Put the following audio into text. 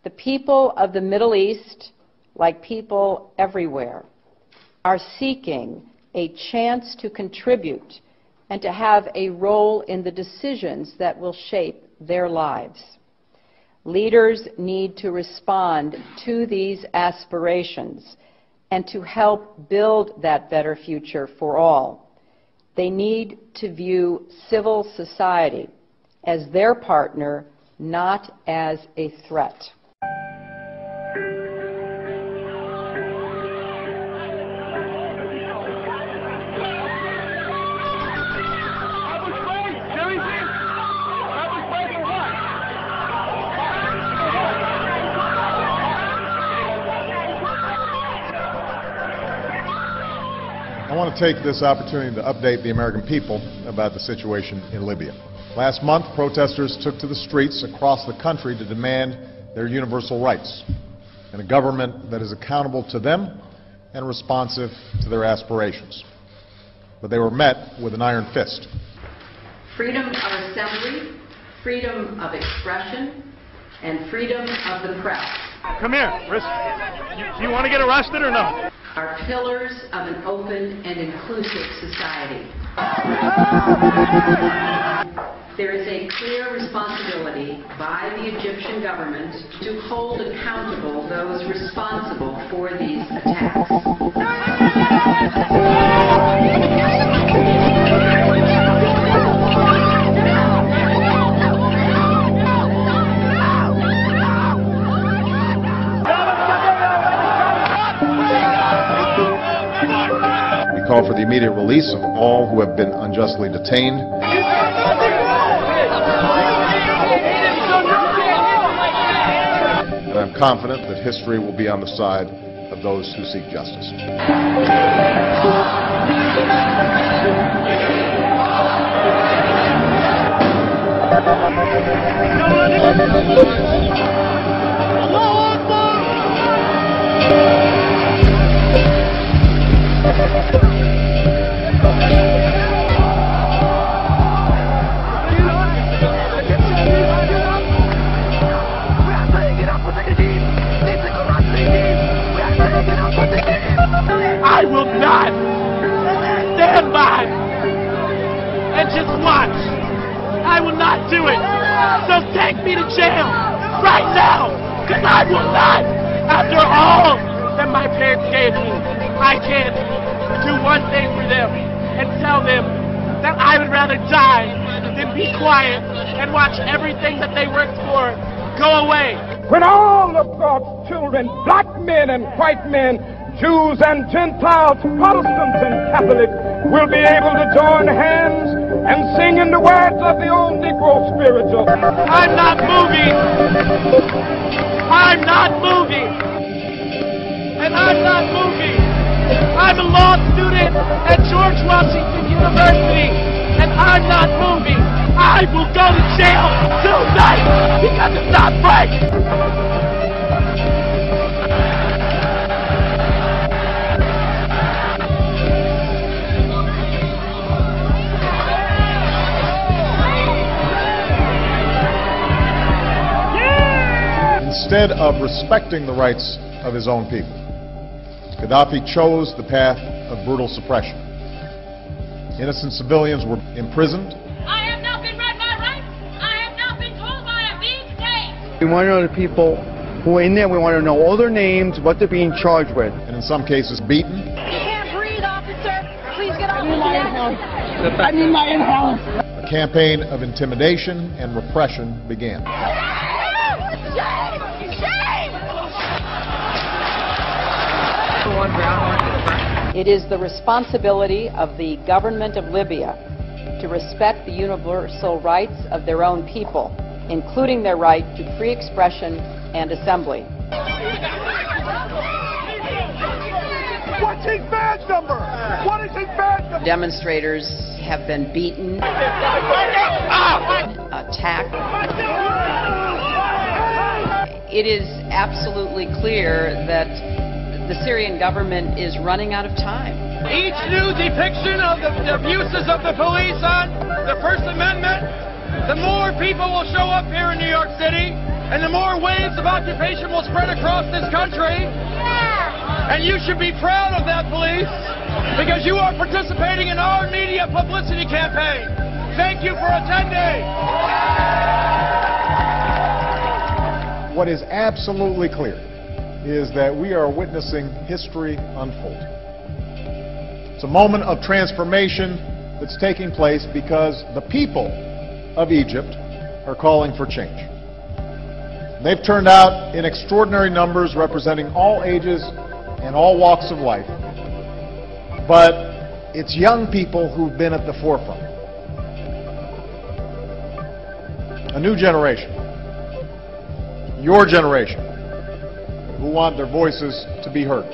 The people of the Middle East, like people everywhere, are seeking a chance to contribute and to have a role in the decisions that will shape their lives. Leaders need to respond to these aspirations and to help build that better future for all. They need to view civil society as their partner, not as a threat. I want to take this opportunity to update the American people about the situation in Libya. Last month, protesters took to the streets across the country to demand their universal rights and a government that is accountable to them and responsive to their aspirations. But they were met with an iron fist. Freedom of assembly, freedom of expression, and freedom of the press. Come here. You want to get arrested or no? Are pillars of an open and inclusive society. There is a clear responsibility by the Egyptian government to hold accountable those responsible for these attacks. Call for the immediate release of all who have been unjustly detained. And I'm confident that history will be on the side of those who seek justice. I will not stand by and just watch. I will not do it. So take me to jail right now, because I will not. After all that my parents gave me, I can't do one thing for them and tell them that I would rather die than be quiet and watch everything that they worked for go away. When all of God's children, black men and white men, Jews and Gentiles, Protestants and Catholics, will be able to join hands and sing in the words of the old Negro spiritual. I'm not moving. I'm not moving. And I'm not moving. I'm a law student at George Washington University, and I'm not moving. I will go to jail tonight because it's not right. Instead of respecting the rights of his own people, Gaddafi chose the path of brutal suppression. Innocent civilians were imprisoned. I have not been read my rights. I have not been told why I'm being detained. We want to know the people who are in there. We want to know all their names, what they're being charged with. And in some cases beaten. You can't breathe, officer. Please get off the deck. I need my inhaler. A campaign of intimidation and repression began. It is the responsibility of the government of Libya to respect the universal rights of their own people, including their right to free expression and assembly. What's his badge number? What is his badge number? Demonstrators have been beaten, attacked. It is absolutely clear that the Syrian government is running out of time. Each new depiction of the abuses of the police on the First Amendment, the more people will show up here in New York City And the more waves of occupation will spread across this country. And you should be proud of that, police, because you are participating in our media publicity campaign. Thank you for attending. What is absolutely clear is that we are witnessing history unfold. It's a moment of transformation that's taking place because the people of Egypt are calling for change. They've turned out in extraordinary numbers representing all ages and all walks of life. But it's young people who've been at the forefront. A new generation, your generation, who want their voices to be heard.